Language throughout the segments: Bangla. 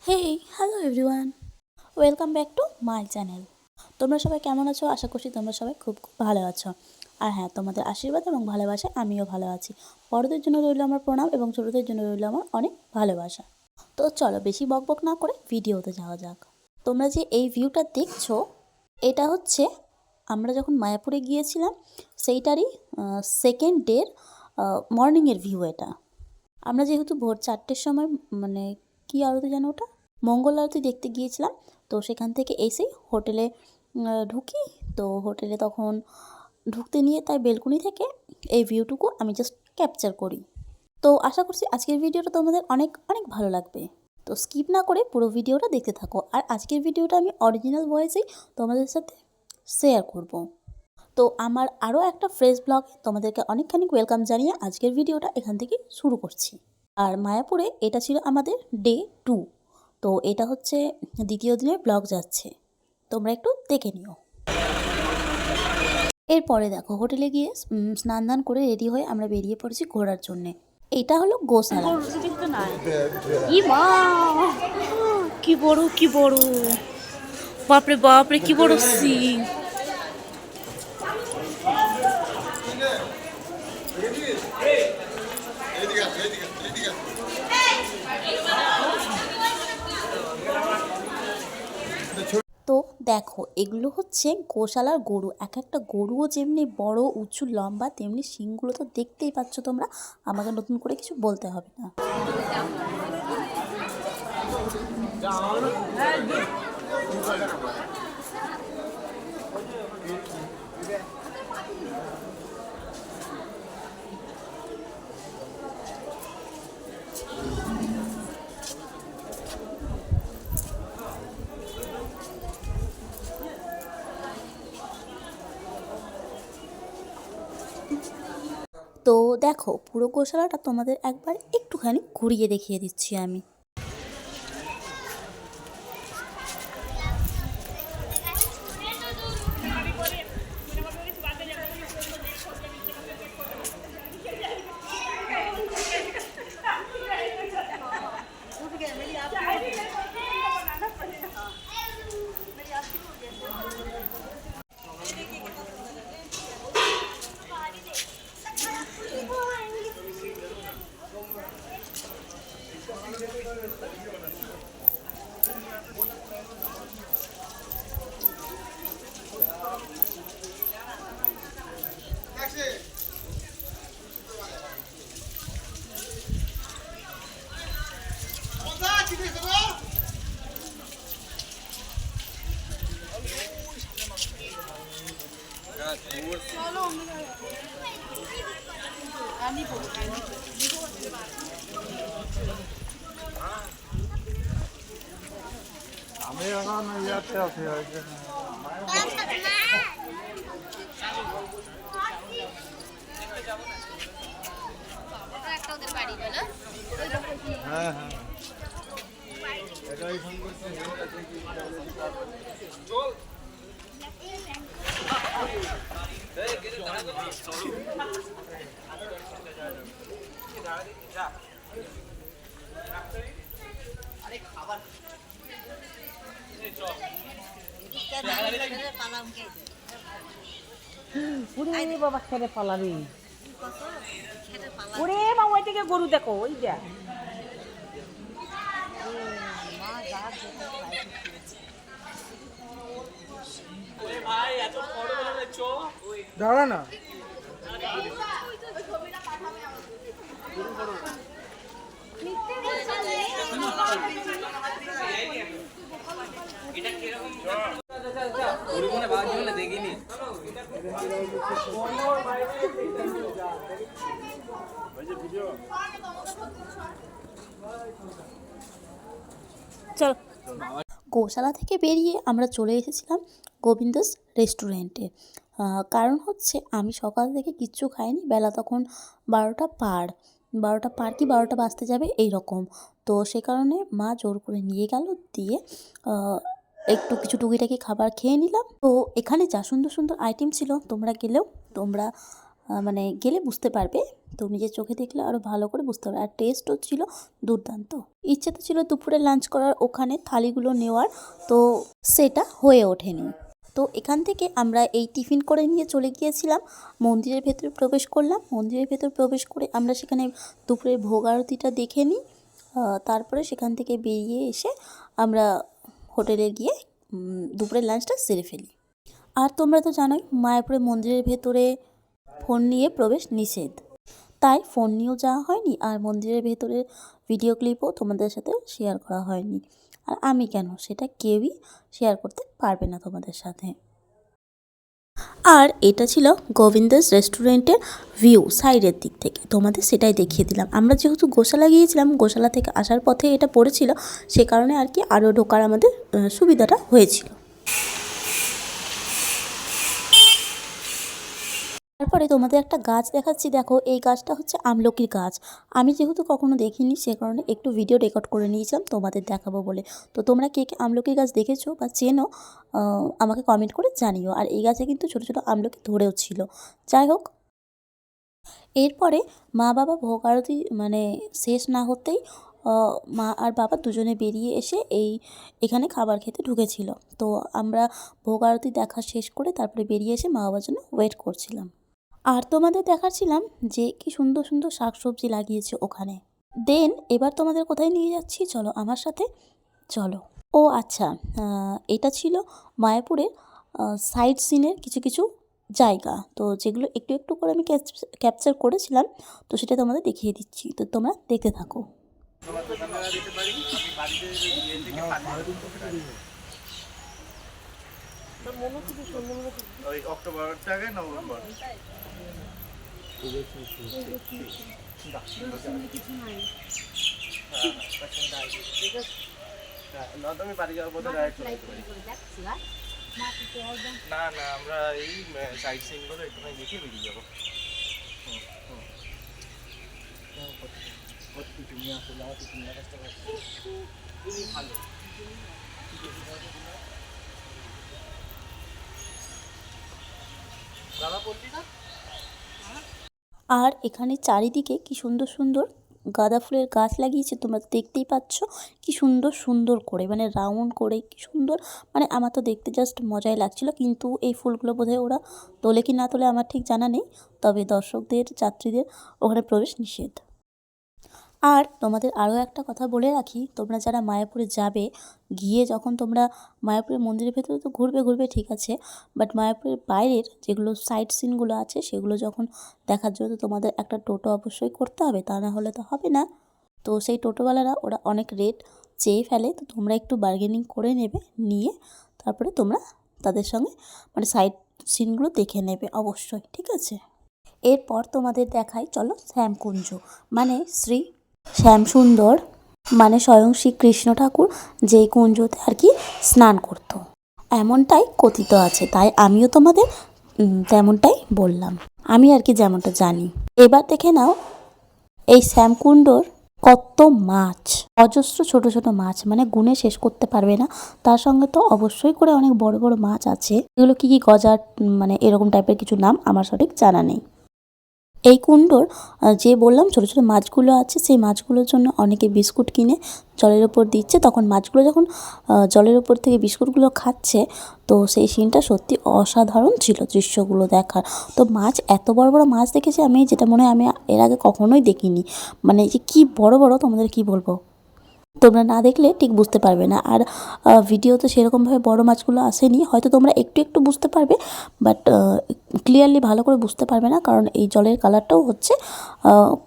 Hey hello everyone, welcome back to my channel. তোমরা সবাই কেমন আছো? আশা করছি তোমরা সবাই খুব খুব ভালো আছো। আর হ্যাঁ, তোমাদের আশীর্বাদ এবং ভালোবাসায় আমিও ভালো আছি। বড়দের জন্য রইল আমার প্রণাম এবং ছোটদের জন্য রইল আমার অনেক ভালোবাসা। তো চলো বেশি বকবক না করে ভিডিওতে যাওয়া যাক। তোমরা যে এই ভিউটা দেখছো, এটা হচ্ছে আমরা যখন মায়াপুরে গিয়েছিলাম সেইটারই সেকেন্ড ডের মর্নিংয়ের ভিউ এটা। আমরা যেহেতু ভোর 4টের সময় মানে কী আরতি যেন ওটা মঙ্গল আরতি দেখতে গিয়েছিলাম, তো সেখান থেকে এসেই হোটেলে ঢুকি। তো হোটেলে তখন ঢুকতে নিয়ে তাই বেলকুনি থেকে এই ভিউটুকু আমি জাস্ট ক্যাপচার করি। তো আশা করছি আজকের ভিডিওটা তোমাদের অনেক অনেক ভালো লাগবে। তো স্কিপ না করে পুরো ভিডিওটা দেখতে থাকো। আর আজকের ভিডিওটা আমি অরিজিনাল ভয়েসেই তোমাদের সাথে শেয়ার করব। তো আমার আরও একটা ফ্রেশ ব্লগ তোমাদেরকে অনেকখানি ওয়েলকাম জানিয়ে আজকের ভিডিওটা এখান থেকে শুরু করছি। আর মায়াপুরে এটা ছিল আমাদের ডে 2। তো এটা হচ্ছে দ্বিতীয় দিনের ব্লগ যাচ্ছে, তোমরা একটু দেখে নিও। এরপরে দেখো হোটেলে গিয়ে স্নান দান করে রেডি হয়ে আমরা বেরিয়ে পড়েছি ঘোরার জন্যে। এটা হলো গোশালা। ই মা, কি বড় কি বড়, বাপরে বাপরে কি বড় সিং। তো দেখো এগুলো হচ্ছে গোশালার গরু। এক একটা গরুও যেমনি বড় উঁচু লম্বা, তেমনি শিংগুলো তো দেখতেই পাচ্ছ তোমরা, আমাকে নতুন করে কিছু বলতে হবে না। তো দেখো পুরো গোশালাটা তোমাদের একবার একটুখানি ঘুরিয়ে দেখিয়ে দিচ্ছি আমি। আমি এখন ইয়াতে আছি ওই যে হ্যাঁ হ্যাঁ এটাই ফোন করছি। ওরে বাবা খেতে পালাবি, ওরে বাবা ওই থেকে গরু দেখো ওই যা। দাঁড়া না চল গোশালা থেকে বেরিয়ে আমরা চলে এসেছিলাম গোবিন্দস রেস্টুরেন্টে। কারণ হচ্ছে আমি সকাল থেকে কিচ্ছু খাইনি, বেলা তখন 12টা পার, 12টা পার কি 12টা বাজতে যাবে এই রকম। তো সে কারণে মা জোর করে নিয়ে গেল, দিয়ে একটু কিছু টুকিটাকি খাবার খেয়ে নিলাম। তো এখানে যা সুন্দর সুন্দর আইটেম ছিল, তোমরা গেলেও তোমরা মানে গেলে বুঝতে পারবে, তো নিজের চোখে দেখলে আরও ভালো করে বুঝতে পারবে। আর টেস্টও ছিল দুর্দান্ত। ইচ্ছে তো ছিল দুপুরে লাঞ্চ করার, ওখানে থালিগুলো নেওয়ার, তো সেটা হয়ে ওঠেনি। তো এখান থেকে আমরা এই টিফিন করে নিয়ে চলে গিয়েছিলাম মন্দিরের ভেতরে প্রবেশ করলাম। মন্দিরের ভেতর প্রবেশ করে আমরা সেখানে দুপুরের ভোগ আরতিটা দেখে নিই। তারপরে সেখান থেকে বেরিয়ে এসে আমরা হোটেলে গিয়ে দুপুরের লাঞ্চটা সেরে ফেলি। আর তোমরা তো জানোই মায়াপুরের মন্দিরের ভেতরে ফোন নিয়ে প্রবেশ নিষেধ, তাই ফোন নিয়েও যাওয়া হয়নি, আর মন্দিরের ভেতরে ভিডিও ক্লিপও তোমাদের সাথে শেয়ার করা হয়নি। আর আমি কেন, সেটা কেউই শেয়ার করতে পারবে না তোমাদের সাথে। আর এটা ছিল গোবিন্দাস রেস্টুরেন্টের ভিউ সাইডের দিক থেকে, তোমাদের সেটাই দেখিয়ে দিলাম। আমরা যেহেতু গোশালা গিয়েছিলাম, গোশালা থেকে আসার পথে এটা পড়েছিল, সে কারণে আর কি আরও ঢোকার আমাদের সুবিধাটা হয়েছিল। তারপরে তোমাদের একটা গাছ দেখাচ্ছি, দেখো এই গাছটা হচ্ছে আমলকির গাছ। আমি যেহেতু কখনো দেখিনি, সে কারণে একটু ভিডিও রেকর্ড করে নিয়েছিলাম তোমাদের দেখাবো বলে। তো তোমরা কে কে আমলকির গাছ দেখেছো বা চেনো আমাকে কমেন্ট করে জানিও। আর এই গাছে কিন্তু ছোটো ছোটো আমলকি ধরেও ছিল। যাই হোক, এরপরে মা বাবা ভোগ আরতি মানে শেষ না হতেই মা আর বাবা দুজনে বেরিয়ে এসে এখানে খাবার খেতে ঢুকেছিল। তো আমরা ভোগ আরতি দেখা শেষ করে তারপরে বেরিয়ে এসে মা বাবার জন্য ওয়েট করছিলাম। আর তোমাদের দেখাচ্ছিলাম যে কি সুন্দর সুন্দর শাকসবজি লাগিয়েছে ওখানে। দেন এবার তোমাদের কোথায় নিয়ে যাচ্ছি, চলো আমার সাথে চলো। ও আচ্ছা, এটা ছিল মায়াপুরের সাইট সিনের কিছু কিছু জায়গা, তো যেগুলো একটু একটু করে আমি ক্যাপচার করেছিলাম, তো সেটা তোমাদের দেখিয়ে দিচ্ছি, তো তোমরা দেখতে থাকো। ওই অক্টোবর থেকে নভেম্বর। তুমি বাড়ি যাওয়ার পথে না না, আমরা এই সাইড সিন গুলো একটু দেখে বেরিয়ে যাবো। ভালো দাদা বললি না। আর এখানে চারিদিকে কি সুন্দর সুন্দর গাঁদা ফুলের গাছ লাগিয়েছে, তোমরা দেখতেই পাচ্ছ কি সুন্দর সুন্দর করে, মানে রাউন্ড করে কি সুন্দর, মানে আমার তো দেখতে জাস্ট মজাই লাগছিল। কিন্তু এই ফুলগুলো বোধহয় ওরা তোলে কি না তোলে আমার ঠিক জানা নেই, তবে দর্শকদের যাত্রীদের ওখানে প্রবেশ নিষেধ। আর তোমাদের আরও একটা কথা বলে রাখি, তোমরা যারা মায়াপুরে যাবে, গিয়ে যখন তোমরা মায়াপুরের মন্দিরের ভেতরে তো ঘুরবে ঠিক আছে, বাট মায়াপুরের বাইরের যেগুলো সাইট সিনগুলো আছে সেগুলো যখন দেখার জন্য তোমাদের একটা টোটো অবশ্যই করতে হবে, তা না হলে তো হবে না। তো সেই টোটোওয়ালারা ওরা অনেক রেট চেয়ে ফেলে, তো তোমরা একটু বার্গেনিং করে নেবে, নিয়ে তারপরে তোমরা তাদের সঙ্গে মানে সাইট সিনগুলো দেখে নেবে অবশ্যই, ঠিক আছে। এরপর তোমাদের দেখাই চলো শ্যামকুঞ্জ, মানে শ্রী শ্যামসুন্দর, মানে স্বয়ং শ্রীকৃষ্ণ ঠাকুর যেই কুঞ্জতে আর কি স্নান করতো, এমনটাই কথিত আছে, তাই আমিও তোমাদের তেমনটাই বললাম, আমি আর কি যেমনটা জানি। এবার দেখে নাও এই শ্যামকুণ্ডর কত মাছ, অজস্র ছোট ছোট মাছ, মানে গুণে শেষ করতে পারবে না। তার সঙ্গে তো অবশ্যই করে অনেক বড় বড় মাছ আছে, এগুলো কি গজার মানে এরকম টাইপের কিছু নাম আমার সঠিক জানা নেই। এই কুণ্ডর যে বললাম ছোটো ছোটো মাছগুলো আছে, সেই মাছগুলোর জন্য অনেকে বিস্কুট কিনে জলের ওপর দিচ্ছে, তখন মাছগুলো যখন জলের ওপর থেকে বিস্কুটগুলো খাচ্ছে, তো সেই সিনটা সত্যি অসাধারণ ছিল দৃশ্যগুলো দেখার। তো মাছ এত বড় বড় মাছ দেখেছি আমি, যেটা মনে হয় আমি এর আগে কখনোই দেখিনি, মানে যে কী বড় বড় তোমাদের কি বলবো, তোমরা না দেখলে ঠিক বুঝতে পারবে না। আর ভিডিওতে সেরকমভাবে বড় মাছগুলো আসেনি, হয়তো তোমরা একটু একটু বুঝতে পারবে, বাট ক্লিয়ারলি ভালো করে বুঝতে পারবে না, কারণ এই জলের কালারটাও হচ্ছে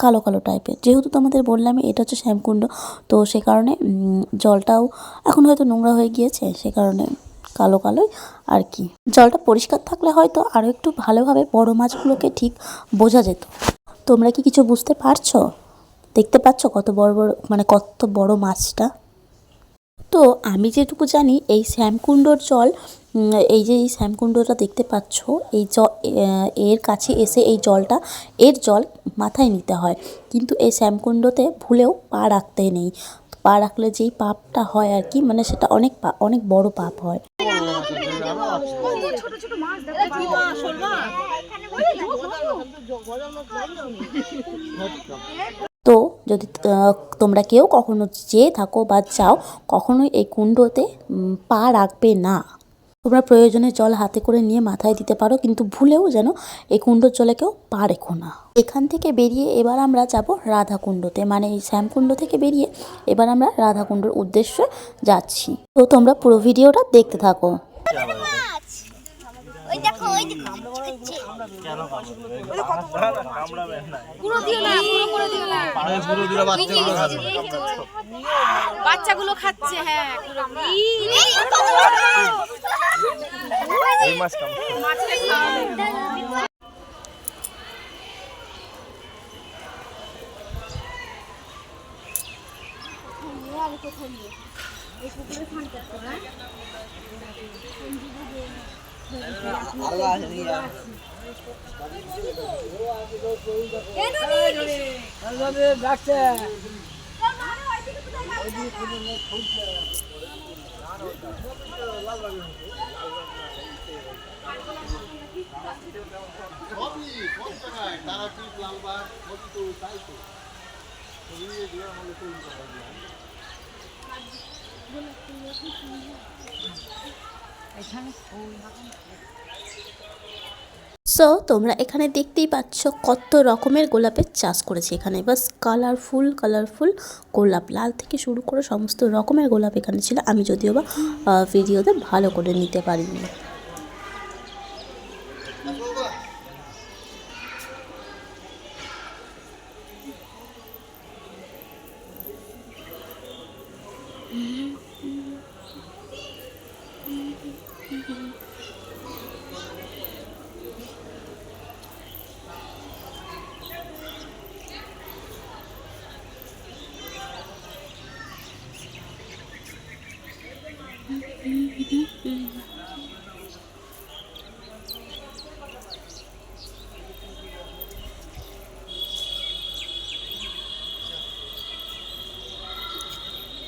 কালো কালো টাইপের। যেহেতু তোমাদের বললাম এটা হচ্ছে শ্যামকুণ্ড, তো সে কারণে জলটাও এখন হয়তো নোংরা হয়ে গিয়েছে, সে কারণে কালো কালোই আর কি। জলটা পরিষ্কার থাকলে হয়তো আরও একটু ভালোভাবে বড় মাছগুলোকে ঠিক বোঝা যেত। তোমরা কি কিছু বুঝতে পারছো? দেখতে পাচ্ছ কত বড় বড়, মানে কত বড় মাছটা। তো আমি যেটুকু জানি এই শ্যামকুণ্ডর জল, এই যে এই শ্যামকুণ্ডটা দেখতে পাচ্ছ, এই এর কাছে এসে এই জলটা, এর জল মাথায় নিতে হয়, কিন্তু এই শ্যামকুণ্ডতে ভুলেও পা রাখতে নেই। পা রাখলে যেই পাপটা হয় আর কি, মানে সেটা অনেক বড় পাপ হয়। ছোট ছোট মাছ দেখো, তো যদি তোমরা কেউ কখনো যেয়ে থাকো বা যাও, কখনোই এই কুণ্ডতে পা রাখবে না। তোমরা প্রয়োজনে জল হাতে করে নিয়ে মাথায় দিতে পারো, কিন্তু ভুলেও যেন এই কুণ্ডর জলে কেউ পা রেখো না। এখান থেকে বেরিয়ে এবার আমরা যাব রাধাকুণ্ডতে, মানে এই শ্যামকুণ্ড থেকে বেরিয়ে এবার আমরা রাধাকুণ্ডর উদ্দেশ্যে যাচ্ছি। তো তোমরা পুরো ভিডিওটা দেখতে থাকো। ওই দেখো ওই দেখো খাচ্ছে কেন কামড়াবে না? পুরো দিও না, পুরো করে দিও না, পুরো দিলে বাচ্চাগুলো খাবে। বাচ্চাগুলো খাচ্ছে। হ্যাঁ এই মাছ কামড়াবে। মাছটা খাওয়াবে। সো তোমরা এখানে দেখতেই পাচ্ছ কত রকমের গোলাপের চাষ করেছে এখানে। বাস কালারফুল কালারফুল গোলাপ, লাল থেকে শুরু করে সমস্ত রকমের গোলাপ এখানে ছিল। আমি যদিও বা ভিডিওতে ভালো করে নিতে পারিনি।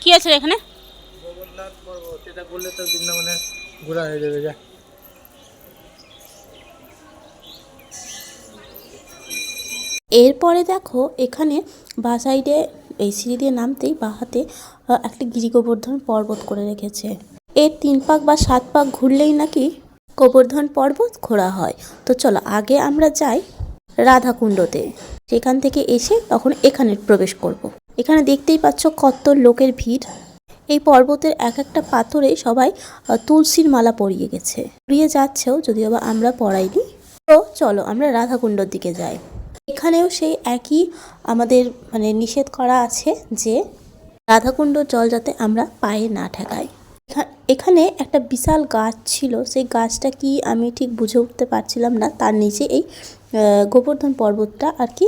কি আছে রে এখানে? জগন্নাথ পর্বত, এটা করলে তো বৃন্দাবনে ঘোরা হয়ে যাবে। যা এরপরে দেখো এখানে বা সাইডে এই সিঁড়ি দিয়ে নামতেই বা হাতে একটা গিরি গোবর্ধন পর্বত করে রেখেছে। এর 3 পাক বা 7 পাক ঘুরলেই নাকি গোবর্ধন পর্বত ঘোরা হয়। তো চলো আগে আমরা যাই রাধাকুণ্ডতে, সেখান থেকে এসে তখন এখানে প্রবেশ করব। এখানে দেখতেই পাচ্ছ কত লোকের ভিড়। এই পর্বতের এক একটা পাথরে সবাই তুলসীর মালা পরিয়ে গেছে, পরিয়ে যাচ্ছেও, যদিও বা আমরা পরাইনি। তো চলো আমরা রাধাকুণ্ডর দিকে যাই। এখানেও সেই একই আমাদের মানে নিষেধ করা আছে যে রাধাকুণ্ডর জল যাতে আমরা পায়ে না ঠেকাই। এখানে একটা বিশাল গাছ ছিল, সেই গাছটা কি আমি ঠিক বুঝে উঠতে পারছিলাম না। তার নিচে এই গোবর্ধন পর্বতটা আর কি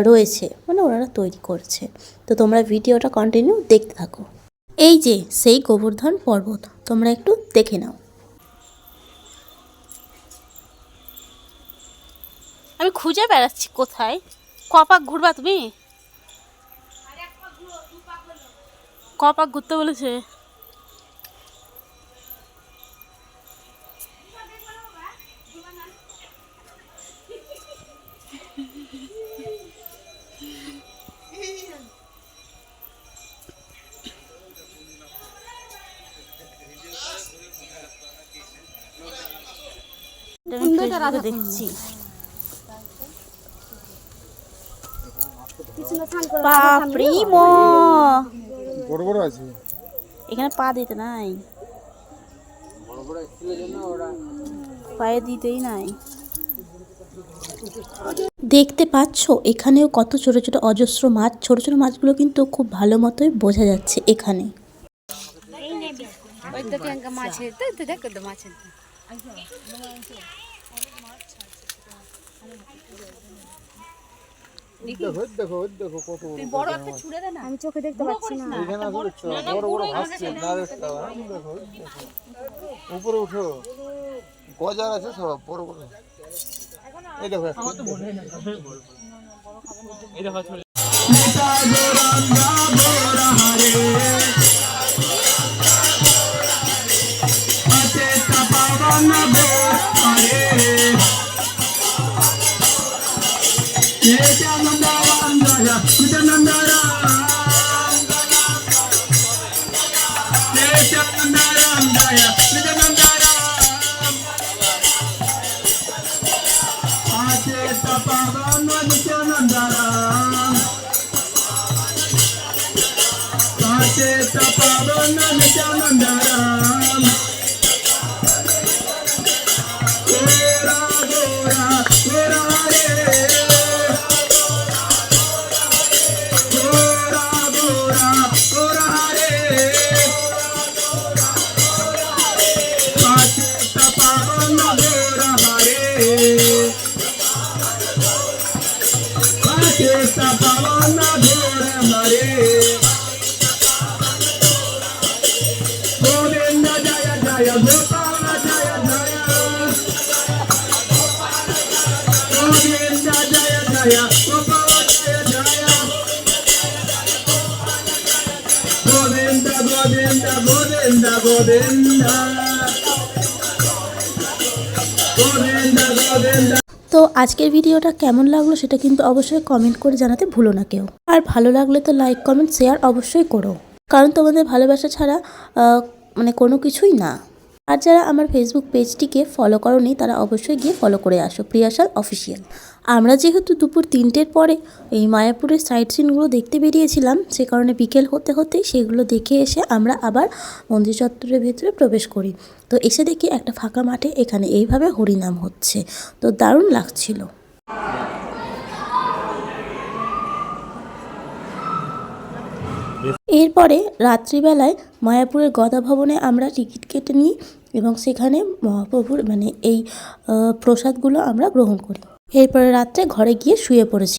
রয়েছে, মানে ওনারা তৈরি করছে। তো তোমরা ভিডিওটা কন্টিনিউ দেখতে থাকো। এই যে সেই গোবর্ধন পর্বত, তোমরা একটু দেখে নাও। আমি খুঁজে বেড়াচ্ছি কোথায়। কপাক ঘুরবা তুমি? কপাক ঘুরতে বলেছে। দেখছি বাপরে মো, বড় বড় আছে এখানে পা দিতে নাই, পায়ে দিতেই নাই। দেখতে পাচ্ছ এখানেও কত ছোট ছোট অজস্র মাছ। ছোট ছোট মাছগুলো কিন্তু খুব ভালো মতোই বোঝা যাচ্ছে এখানে। ওই তো কেঙ্কা মাছে তো দেখো তো মাছে দেখো দেখো কত বড় একটা ছুঁড়ে দে না, আমি চোখে দেখতে পাচ্ছি না। এখানে আছে বড় বড় ভাসছে না দেখতে দেখো উপরে উঠো, গজার আছে সব বড় বড়। এই দেখো এই দেখো তো আজকের ভিডিওটা কেমন লাগলো সেটা কিন্তু অবশ্যই কমেন্ট করে জানাতে ভুলো না কেউ। আর ভালো লাগলে তো লাইক কমেন্ট শেয়ার অবশ্যই করো, কারণ তোমাদের ভালোবাসা ছাড়া মানে কোনো কিছুই না। আর যারা আমার ফেসবুক পেজটিকে ফলো করোনি তারা অবশ্যই গিয়ে ফলো করে আসো, প্রিয়াশাল অফিসিয়াল। আমরা যেহেতু দুপুর 3টের পরে এই মায়াপুরের সাইট সিনগুলো দেখতে বেরিয়েছিলাম, সে কারণে বিকেল হতে হতেই সেগুলো দেখে এসে আমরা আবার মন্দির চত্বরের ভেতরে প্রবেশ করি। তো এসে দেখি একটা ফাঁকা মাঠে এখানে এইভাবে হরিনাম হচ্ছে, তো দারুণ লাগছিল। এরপরে রাত্রিবেলায় মায়াপুরের গদা ভবনে আমরা টিকিট কেটে নিই এবং সেখানে মহাপ্রভুর মানে এই প্রসাদগুলো আমরা গ্রহণ করি। এরপরে রাত্রে ঘরে গিয়ে শুয়ে পড়েছি।